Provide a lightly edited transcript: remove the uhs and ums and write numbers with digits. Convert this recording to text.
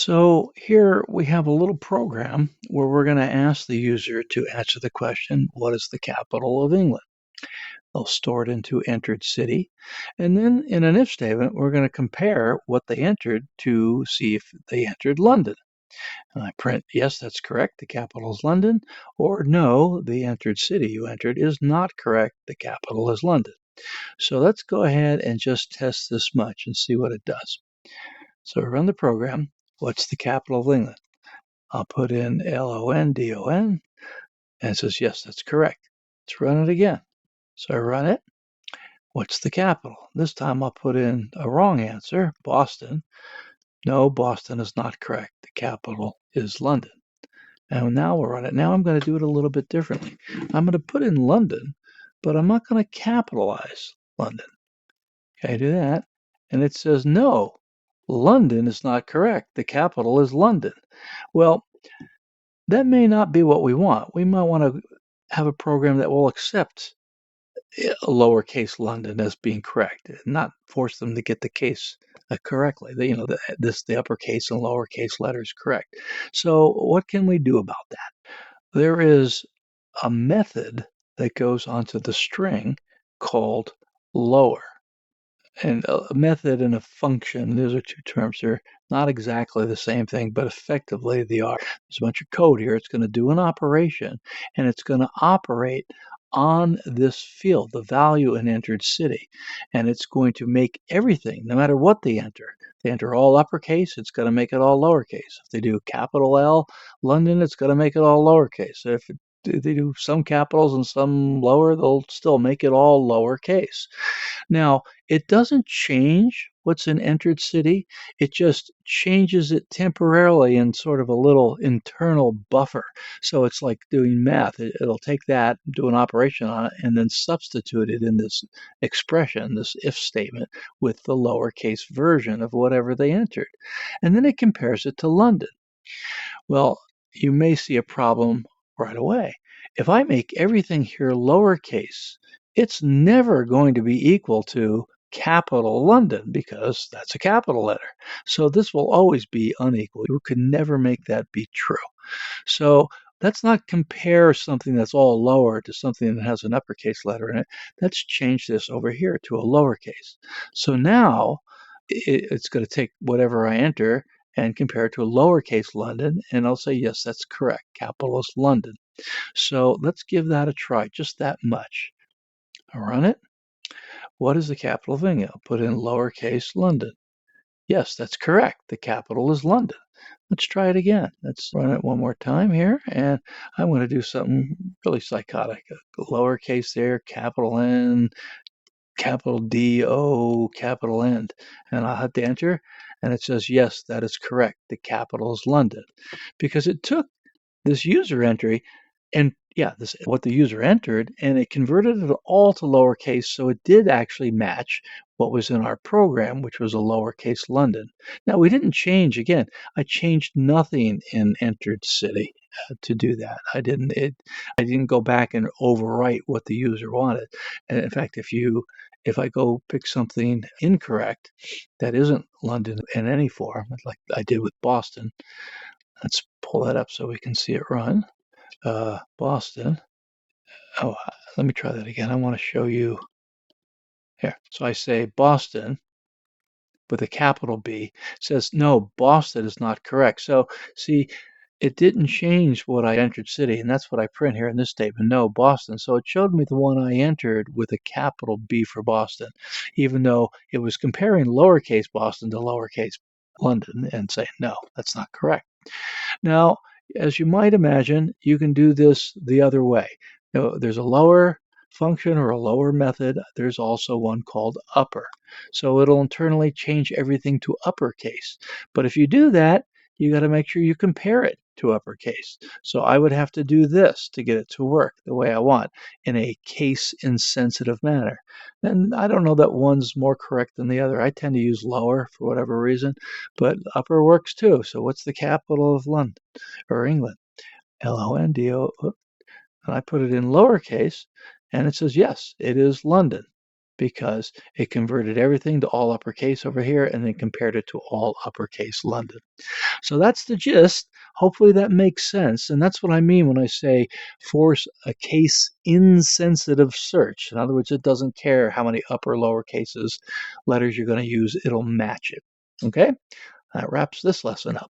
So here we have a little program where we're going to ask the user to answer the question, what is the capital of England? They'll store it into entered city. And then in an if statement, we're going to compare what they entered to see if they entered London. And I print, yes, that's correct, the capital is London, or no, the entered city you entered is not correct, the capital is London. So let's go ahead and just test this much and see what it does. So run the program. What's the capital of England? I'll put in London, and it says, yes, that's correct. Let's run it again. So I run it. What's the capital? This time I'll put in a wrong answer, Boston. No, Boston is not correct. The capital is London. And now we'll run it. Now I'm going to do it a little bit differently. I'm going to put in London, but I'm not going to capitalize London. Okay, I do that. And it says, no, London is not correct. The capital is London. Well, that may not be what we want. We might want to have a program that will accept lowercase London as being correct, and not force them to get the case correctly. The uppercase and lowercase letters correct. So what can we do about that? There is a method that goes onto the string called lower. And a method and a function, those are two terms. They're not exactly the same thing, but effectively they are. There's a bunch of code here. It's going to do an operation, and it's going to operate on this field, the value in entered city. And it's going to make everything, no matter what they enter. If they enter all uppercase, it's going to make it all lowercase. If they do capital L, London, it's going to make it all lowercase. So if they do some capitals and some lower, they'll still make it all lowercase. Now, it doesn't change what's in entered city. It just changes it temporarily in sort of a little internal buffer. So it's like doing math. It'll take that, do an operation on it, and then substitute it in this expression, this if statement, with the lowercase version of whatever they entered. And then it compares it to London. Well, you may see a problem right away. If I make everything here lowercase, it's never going to be equal to capital London because that's a capital letter. So this will always be unequal. You could never make that be true. So let's not compare something that's all lower to something that has an uppercase letter in it. Let's change this over here to a lowercase. So now it's going to take whatever I enter and compare it to a lowercase London, and I'll say, yes, that's correct. Capital is London. So let's give that a try, just that much. I'll run it. What is the capital of England? I'll put in lowercase London. Yes, that's correct. The capital is London. Let's try it again. Let's run it one more time here, and I'm going to do something really psychotic. Lowercase there, capital N, capital D-O, capital N, and I'll hit the enter, and it says, yes, that is correct. The capital is London. Because it took this user entry and this what the user entered, and it converted it all to lowercase, so it did actually match what was in our program, which was a lowercase London. Now we didn't change again. I changed nothing in entered city to do that. I didn't go back and overwrite what the user wanted. And in fact, if I go pick something incorrect that isn't London in any form, like I did with Boston, let's pull that up so we can see it run. Boston. Oh, let me try that again. I want to show you here. So I say Boston with a capital B. It says, no, Boston is not correct. So see, it didn't change what I entered city, and that's what I print here in this statement. No, Boston. So it showed me the one I entered with a capital B for Boston, even though it was comparing lowercase Boston to lowercase London and saying, no, that's not correct. Now, as you might imagine, you can do this the other way. There's a lower function or a lower method. There's also one called upper. So it'll internally change everything to uppercase. But if you do that, you got to make sure you compare it to uppercase. So I would have to do this to get it to work the way I want in a case-insensitive manner. And I don't know that one's more correct than the other. I tend to use lower for whatever reason, but upper works too. So what's the capital of London or England? L-O-N-D-O. And I put it in lowercase, and it says, yes, it is London. because it converted everything to all uppercase over here and then compared it to all uppercase London. So that's the gist. Hopefully that makes sense. And that's what I mean when I say force a case insensitive search. In other words, it doesn't care how many upper or lower cases letters you're going to use, it'll match it. Okay? That wraps this lesson up.